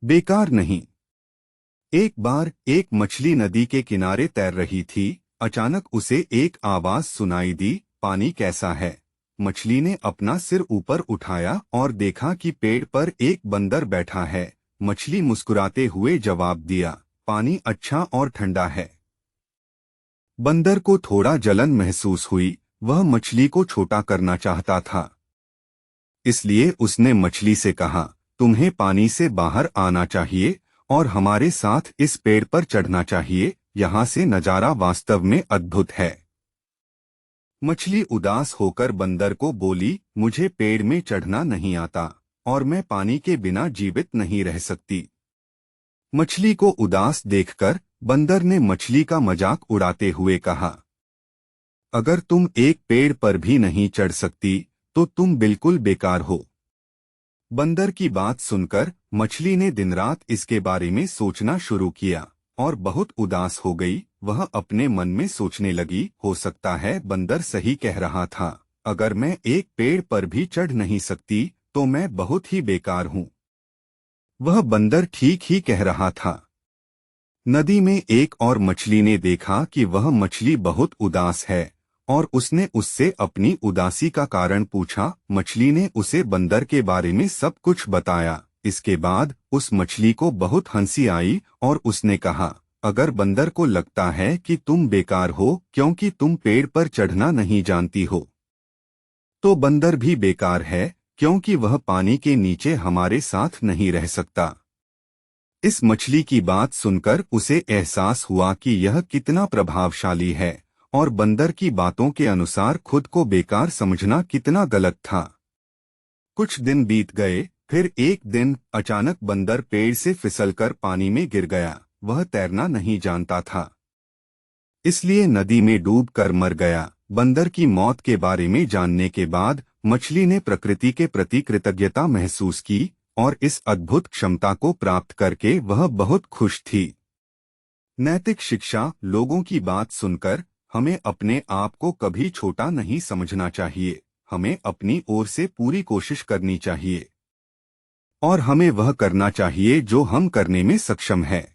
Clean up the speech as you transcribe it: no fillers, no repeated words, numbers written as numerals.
बेकार नहीं। एक बार एक मछली नदी के किनारे तैर रही थी। अचानक उसे एक आवाज सुनाई दी, पानी कैसा है। मछली ने अपना सिर ऊपर उठाया और देखा कि पेड़ पर एक बंदर बैठा है। मछली मुस्कुराते हुए जवाब दिया, पानी अच्छा और ठंडा है। बंदर को थोड़ा जलन महसूस हुई। वह मछली को छोटा करना चाहता था, इसलिए उसने मछली से कहा, तुम्हें पानी से बाहर आना चाहिए और हमारे साथ इस पेड़ पर चढ़ना चाहिए। यहाँ से नजारा वास्तव में अद्भुत है। मछली उदास होकर बंदर को बोली, मुझे पेड़ में चढ़ना नहीं आता और मैं पानी के बिना जीवित नहीं रह सकती। मछली को उदास देखकर बंदर ने मछली का मजाक उड़ाते हुए कहा, अगर तुम एक पेड़ पर भी नहीं चढ़ सकती तो तुम बिल्कुल बेकार हो। बंदर की बात सुनकर मछली ने दिन रात इसके बारे में सोचना शुरू किया और बहुत उदास हो गई। वह अपने मन में सोचने लगी, हो सकता है बंदर सही कह रहा था। अगर मैं एक पेड़ पर भी चढ़ नहीं सकती तो मैं बहुत ही बेकार हूँ। वह बंदर ठीक ही कह रहा था। नदी में एक और मछली ने देखा कि वह मछली बहुत उदास है और उसने उससे अपनी उदासी का कारण पूछा। मछली ने उसे बंदर के बारे में सब कुछ बताया। इसके बाद उस मछली को बहुत हंसी आई और उसने कहा, अगर बंदर को लगता है कि तुम बेकार हो क्योंकि तुम पेड़ पर चढ़ना नहीं जानती हो, तो बंदर भी बेकार है क्योंकि वह पानी के नीचे हमारे साथ नहीं रह सकता। इस मछली की बात सुनकर उसे एहसास हुआ कि यह कितना प्रभावशाली है और बंदर की बातों के अनुसार खुद को बेकार समझना कितना गलत था। कुछ दिन बीत गए। फिर एक दिन अचानक बंदर पेड़ से फिसलकर पानी में गिर गया। वह तैरना नहीं जानता था, इसलिए नदी में डूब कर मर गया। बंदर की मौत के बारे में जानने के बाद मछली ने प्रकृति के प्रति कृतज्ञता महसूस की और इस अद्भुत क्षमता को प्राप्त करके वह बहुत खुश थी। नैतिक शिक्षा, लोगों की बात सुनकर हमें अपने आप को कभी छोटा नहीं समझना चाहिए। हमें अपनी ओर से पूरी कोशिश करनी चाहिए और हमें वह करना चाहिए जो हम करने में सक्षम हैं।